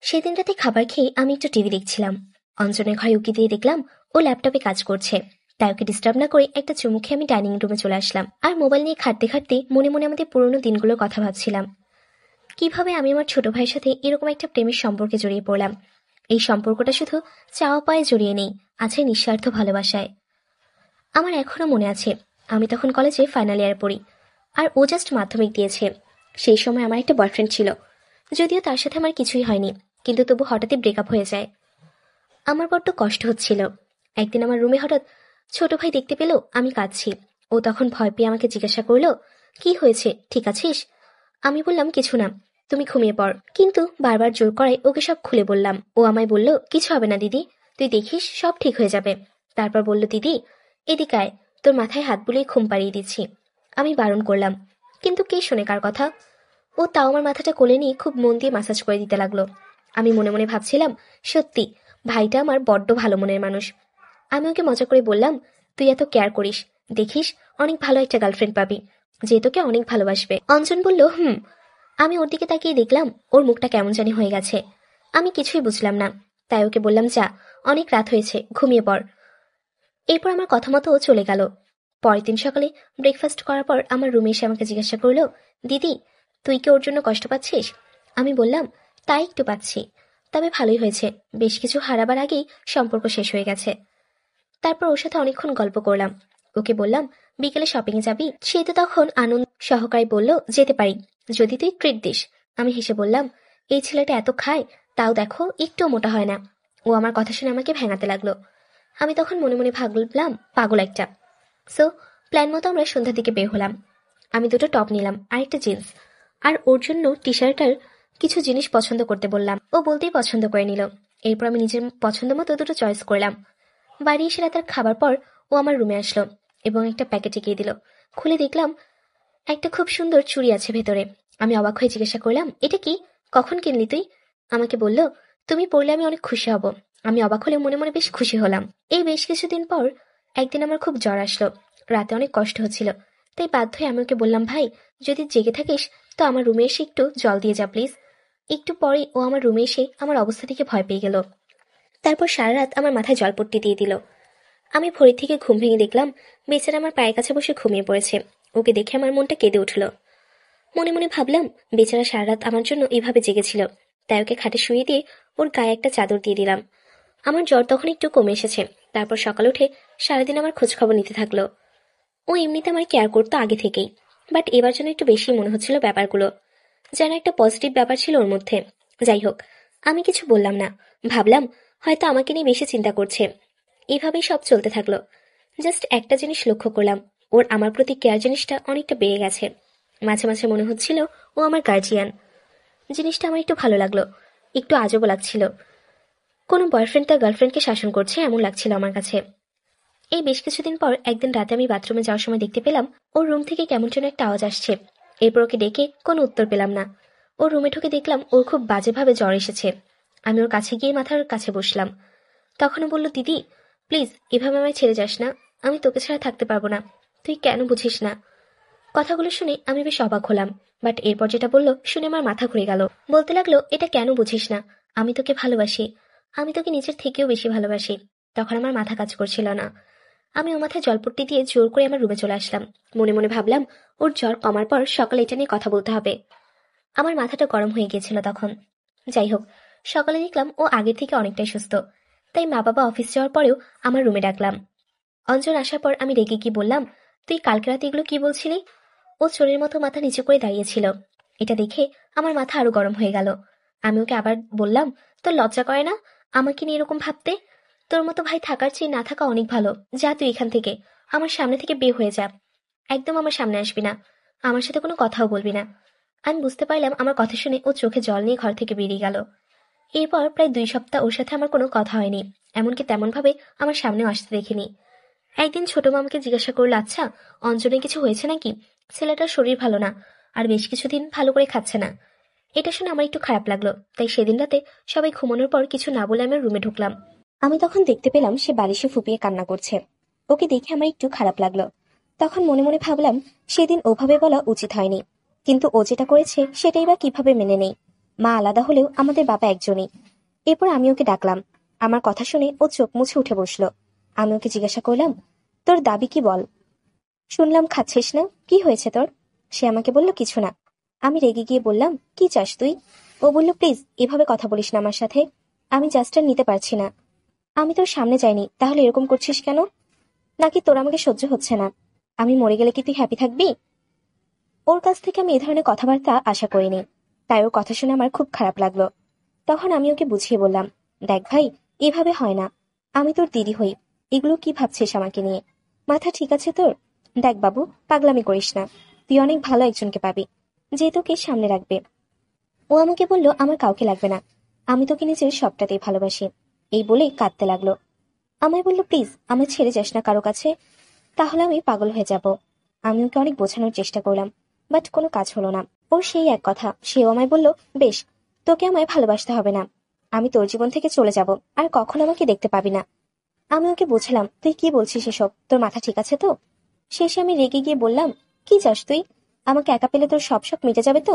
সেদিন রাতে খাবার খেয়ে আমি একটু টিভি দেখছিলাম। অঞ্জনের ঘরে উকি দিয়ে দেখলাম ও ল্যাপটপে কাজ করছে। তাই ওকে ডিস্টার্ব না করে একটা চুমু খেয়ে আমি ডাইনিং রুমে চলে আসলাম, আর মোবাইল নিয়ে ঘাঁটতে ঘাঁটতে মনে মনে আমাদের পুরোনো দিনগুলোর কথা ভাবছিলাম। কিভাবে আমি আমার ছোট ভাইয়ের সাথে এরকম একটা প্রেমের সম্পর্কে জড়িয়ে পড়লাম। এই সম্পর্কটা শুধু চাওয়া পায়ে জড়িয়ে নেই, আছে নিঃস্বার্থ ভালোবাসায়। আমার এখনো মনে আছে, আমি তখন কলেজে ফাইনাল ইয়ার পড়ি, আর ও জাস্ট মাধ্যমিক দিয়েছে। সেই সময় আমার একটা বয়ফ্রেন্ড ছিল, যদিও তার সাথে আমার কিছুই হয়নি, কিন্তু তবু হঠাৎই ব্রেকআপ হয়ে যায়। আমার বড্ড কষ্ট হচ্ছিল। একদিন আমার রুমে হঠাৎ ছোট ভাই দেখতে পেল আমি কাঁদছি। ও তখন ভয় পেয়ে আমাকে জিজ্ঞাসা করলো, কি হয়েছে, ঠিক আছিস? আমি বললাম, কিছু না, তুমি ঘুমিয়ে পড়। কিন্তু বারবার জোর করায় ওকে সব খুলে বললাম। ও আমায় বলল, কিছু হবে না দিদি, তুই দেখিস সব ঠিক হয়ে যাবে। তারপর বলল, দিদি এদিকে আয়, তোর মাথায় হাত বুলিয়ে ঘুম পাড়িয়ে দিচ্ছি। আমি বারণ করলাম, কিন্তু কে শোনে কার কথা। ও তাও আমার মাথাটা কোলে নিয়ে খুব মন দিয়ে ম্যাসাজ করে দিতে লাগলো। আমি মনে মনে ভাবছিলাম, সত্যি ভাইটা আমার বড্ড ভালো মনের মানুষ। আমি ওকে মজা করে বললাম, তুই এত কেয়ার করিস, দেখিস অনেক ভালো একটা গার্লফ্রেন্ড পাবি, যে তোকে অনেক ভালোবাসবে। অঞ্জন বলল, হুম। আমি ওর দিকে তাকিয়ে দেখলাম ওর মুখটা কেমন জানি হয়ে গেছে। আমি কিছুই বুঝলাম না, তাই ওকে বললাম, যা, অনেক রাত হয়েছে, ঘুমিয়ে পড়। এরপর আমার কথা মতো ও চলে গেল। পরের দিন সকালে ব্রেকফাস্ট করার পর আমার রুমে এসে আমাকে জিজ্ঞাসা করলো, দিদি তুই কি ওর জন্য কষ্ট পাচ্ছিস? আমি বললাম, তাই একটু পাচ্ছি, তবে ভালোই হয়েছে, বেশ কিছু হারাবার আগেই সম্পর্ক শেষ হয়ে গেছে। তারপর ওর সাথে অনেকক্ষণ গল্প করলাম। ওকে বললাম, বিকেলে শপিং এ যাবি? সে তো তখন আনন্দ সহকারে বলল, যেতে পারি, যদি তুই ট্রিট দিস। আমি হেসে বললাম, এই ছেলেটা এত খায়, তাও দেখো একটুও মোটা হয় না। ও আমার কথা শুনে আমাকে ভেঙাতে লাগলো। আমি তখন মনে মনে ভাবলাম, পাগল একটা। সো প্ল্যান মতো আমরা সন্ধ্যার দিকে বের হলাম। আমি দুটো টপ নিলাম আর একটা জিন্স, আর ওর জন্য টি শার্টার কিছু জিনিস পছন্দ করতে বললাম। ও বলতেই পছন্দ করে নিল। এরপর আমি নিজের পছন্দ মতো দুটো চয়েস করলাম। বাড়ি এসে রাতের খাবার পর ও আমার রুমে আসলো এবং একটা প্যাকেট এগিয়ে দিল। খুলে দেখলাম একটা খুব সুন্দর চুড়ি আছে ভেতরে। আমি অবাক হয়ে জিজ্ঞাসা করলাম, এটা কি, কখন কিনলি তুই? আমাকে বলল, তুমি পড়লে আমি অনেক খুশি হব। আমি অবাক হলে মনে মনে বেশ খুশি হলাম। এই বেশ কিছুদিন পর একদিন আমার খুব জ্বর আসলো। রাতে অনেক কষ্ট হচ্ছিল, তাই বাধ্য হয়ে আমি ওকে বললাম, ভাই যদি জেগে থাকিস তো আমার রুমে এসে একটু জল দিয়ে যা প্লিজ। একটু পরে ও আমার রুমে এসে আমার অবস্থা থেকে ভয় পেয়ে গেল। তারপর সারা রাত আমার মাথায় জলপট্টি দিয়ে দিল। আমি ভোরের থেকে ঘুম ভেঙে দেখলাম বেচারা আমার পায়ের কাছে বসে ঘুমিয়ে পড়েছে। ওকে দেখে আমার মনটা কেঁদে উঠল। মনে মনে ভাবলাম, বেচারা সারা রাত আমার জন্য এভাবে জেগেছিল, তাই ওকে খাটে শুয়ে দিয়ে ওর গায়ে একটা চাদর দিয়ে দিলাম। আমার জ্বর তখন একটু কমে এসেছে। তারপর সকালে উঠে সারাদিন আমার খোঁজ খবর নিতে থাকলো। ও এমনিতে আমার কেয়ার করতো আগে থেকেই, বাট এবার যেন একটু বেশি মনে হচ্ছিল ব্যাপারগুলো, যেন একটা পজিটিভ ব্যাপার ছিল ওর মধ্যে। যাই হোক, আমি কিছু বললাম না, ভাবলাম হয়তো আমাকে নিয়ে বেশি চিন্তা করছে। এভাবেই সব চলতে থাকলো। জাস্ট একটা জিনিস লক্ষ্য করলাম, ওর আমার প্রতি কেয়ার জিনিসটা অনেকটা বেড়ে গেছে। মাঝে মাঝে মনে হচ্ছিল ও আমার গার্জিয়ান। জিনিসটা আমার একটু ভালো লাগলো, একটু আজবও লাগছিল। কোনো বয়ফ্রেন্ড তার গার্লফ্রেন্ডকে শাসন করছে এমন লাগছিল আমার কাছে। এই বেশ কিছুদিন পর একদিন রাতে আমি বাথরুমে যাওয়ার সময় দেখতে পেলাম ওর রুম থেকে কেমন যেন একটা আওয়াজ আসছে। এরপর ওকে ডেকে কোনো উত্তর পেলাম না। ওর রুমে ঢুকে দেখলাম ওর খুব বাজেভাবে জ্বর এসেছে। আমি ওর কাছে গিয়ে মাথার কাছে বসলাম। তখনও বলল, দিদি প্লিজ এভাবে আমায় ছেড়ে যাস না, আমি তোকে ছাড়া থাকতে পারবো না, তুই কেন বুঝিস না? কথাগুলো শুনে আমি বেশ অবাক হলাম, বাট এরপর যেটা বললো শুনে আমার মাথা ঘুরে গেল। বলতে লাগলো, এটা কেন বুঝিস না, আমি তোকে ভালোবাসি, আমি তোকে নিজের থেকেও বেশি ভালোবাসি। তখন আমার মাথা কাজ করছিল না। আমি ও মাথায় জলপট্টি দিয়ে জোর করে আমার রুমে চলে আসলাম। মনে মনে ভাবলাম, ওর জ্বর কমার পর সকালে এটা নিয়ে কথা বলতে হবে। আমার মাথাটা গরম হয়ে গিয়েছিল তখন। যাই হোক, সকালে দেখলাম ও আগের থেকে অনেকটাই সুস্থ। তাই মা বাবা অফিস যাওয়ার পরেও আমার রুমে ডাকলাম। অঞ্জন আসার পর আমি রেগে গিয়ে বললাম, তুই কালকে রাতে এগুলো কি বলছিলি? ও চোরের মতো মাথা নিচু করে দাঁড়িয়েছিল। এটা দেখে আমার মাথা আরো গরম হয়ে গেল। আমি ওকে আবার বললাম, তোর লজ্জা করে না আমাকে নিয়ে এরকম ভাবতে? তোর মতো ভাই থাকার চেয়ে না থাকা অনেক ভালো। যা তুই এখান থেকে, আমার সামনে থেকে বের হয়ে যা, একদম আমার সামনে আসবি না, আমার সাথে কোনো কথাও বলবি না। আমি বুঝতে পারলাম আমার কথা শুনে ও চোখে জল নিয়ে ঘর থেকে বেরিয়ে গেল। এরপর প্রায় 2 সপ্তাহ ওর সাথে আমার কোনো কথা হয়নি, এমনকি তেমন ভাবে আমার সামনেও আসতে দেখিনি। একদিন ছোট মামাকে জিজ্ঞাসা করলো, আচ্ছা অঞ্জনের কিছু হয়েছে নাকি? ছেলেটার শরীর ভালো না, আর বেশ কিছুদিন ভালো করে খাচ্ছে না। এটা শুনে আমার একটু খারাপ লাগলো, তাই সেদিন রাতে সবাই ঘুমানোর পর কিছু না বলে আমার রুমে ঢুকলাম। আমি তখন দেখতে পেলাম সে বালিশে ফুপিয়ে কান্না করছে। ওকে দেখে আমার একটু খারাপ লাগলো। তখন মনে মনে ভাবলাম, সেদিন ওভাবে বলা উচিত হয়নি, কিন্তু ও যেটা করেছে সেটাই বা কিভাবে মেনে নেই। মা আলাদা হলেও আমাদের বাবা একজনই। এরপর আমি ওকে ডাকলাম। আমার কথা শুনে ও চোখ মুছে উঠে বসলো। আমি ওকে জিজ্ঞাসা করলাম, তোর দাবি কি বল? শুনলাম খাচ্ছিস না, কি হয়েছে তোর? সে আমাকে বলল কিছু না। আমি রেগে গিয়ে বললাম, কি চাস তুই? ও বলল, প্লিজ এভাবে কথা বলিস না আমার সাথে, আমি জাস্ট আর নিতে পারছি না। আমি তোর সামনে যাইনি, তাহলে এরকম করছিস কেন? নাকি তোর আমাকে সহ্য হচ্ছে না? আমি মরে গেলে কি তুই হ্যাপি থাকবি? ওর কাছ থেকে আমি এ ধরনের কথাবার্তা আশা করিনি, তাই ওর কথা শুনে আমার খুব খারাপ লাগলো। তখন আমি ওকে বুঝিয়ে বললাম, দেখ ভাই, এভাবে হয় না, আমি তোর দিদি হই, এগুলো কি ভাবছিস আমাকে নিয়ে? মাথা ঠিক আছে তোর? দেখ বাবু, পাগলামি করিস না, তুই অনেক ভালো একজনকে পাবি, যে তোকে সামনে রাখবে। ও আমাকে বলল, আমার কাউকে লাগবে না, আমি তোকে নিজের সবটাতেই ভালোবাসি। এই বলেই কাঁদতে লাগলো। আমায় বলল, প্লিজ আমায় ছেড়ে যাস না কারো কাছে, তাহলে আমি পাগল হয়ে যাব। আমি ওকে অনেক বোঝানোর চেষ্টা করলাম, বাট কোনো কাজ হলো না। ওর সেই এক কথা, সেও আমায় বলল, বেশ, তোকে আমায় ভালোবাসতে হবে না, আমি তোর জীবন থেকে চলে যাব, আর কখনো আমাকে দেখতে পাবি না। আমি ওকে বুঝলাম, তুই কি বলছিস এসব, তোর মাথা ঠিক আছে তো? শেষে আমি রেগে গিয়ে বললাম, কি চাস তুই? আমাকে একা পেলে তোর সব শখ মিটে যাবে তো?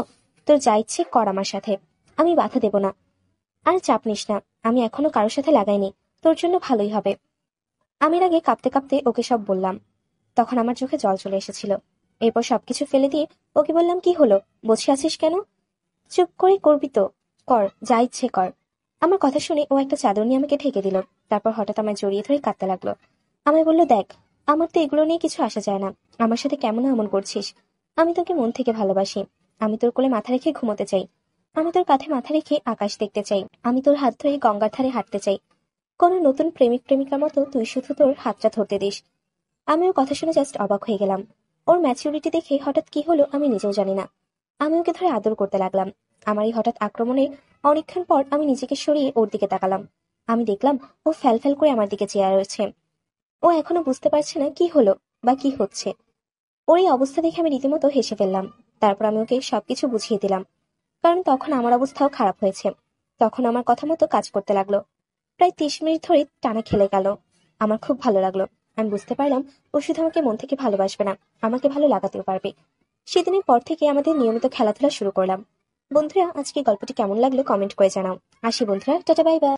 তোর যা ইচ্ছে কর আমার সাথে, আমি বাধা দেব না। আর চাপ নিস না, আমি এখনো কারোর সাথে লাগাইনি, তোর জন্য ভালোই হবে। আমি আগে কাঁপতে কাঁপতে ওকে সব বললাম। তখন আমার চোখে জল চলে এসেছিল। এরপর সবকিছু ফেলে দিয়ে ওকে বললাম, কি হলো, বসে আছিস কেন? চুপ করে করবি তো? কর, যা ইচ্ছে কর। আমার কথা শুনে ও একটা চাদর নিয়ে আমাকে ঢেকে দিল। তারপর হঠাৎ আমায় জড়িয়ে ধরে কাঁদতে লাগলো। আমায় বলল, দেখ, আমার তো এগুলো নিয়ে কিছু আসা যায় না, আমার সাথে কেমন এমন করছিস? আমি তোকে মন থেকে ভালোবাসি, আমি তোর কোলে মাথা রেখে ঘুমোতে চাই, আমি তোর কাঁধে মাথা রেখে আকাশ দেখতে চাই, আমি তোর হাত ধরে গঙ্গার ধারে হাঁটতে চাই। কোনো নতুন প্রেমিক প্রেমিকার মতো তুই শুধু তোর হাতটা ধরতে দিস। আমি ওর কথা শুনে জাস্ট অবাক হয়ে গেলাম। ওর ম্যাচিউরিটি দেখে হঠাৎ কি হলো আমি নিজেও জানি না। আমি ওকে ধরে আদর করতে লাগলাম। আমার এই হঠাৎ আক্রমণে অনেকক্ষণ পর আমি নিজেকে সরিয়ে ওর দিকে তাকালাম। আমি দেখলাম ও ফ্যাল ফ্যাল করে আমার দিকে চেয়ে রয়েছে। ও এখনো বুঝতে পারছে না কি হলো বা কি হচ্ছে। ওর এই অবস্থা দেখে আমি রীতিমতো হেসে ফেললাম। তারপর আমি ওকে সবকিছু বুঝিয়ে দিলাম, কারণ তখন আমার অবস্থাও খারাপ হয়েছে। তখন আমার কথা মতো কাজ করতে লাগলো। প্রায় 30 মিনিট ধরে টানা খেলে গেল। আমার খুব ভালো লাগলো। আমি বুঝতে পারলাম ও শুধু আমাকে মন থেকে ভালোবাসবে না, আমাকে ভালো লাগাতেও পারবে। সেদিনের পর থেকে আমাদের নিয়মিত খেলাধুলা শুরু করলাম। বন্ধুরা, আজকে গল্পটি কেমন লাগলো কমেন্ট করে জানাও। আসি বন্ধুরা, টাটা, বাই বাই।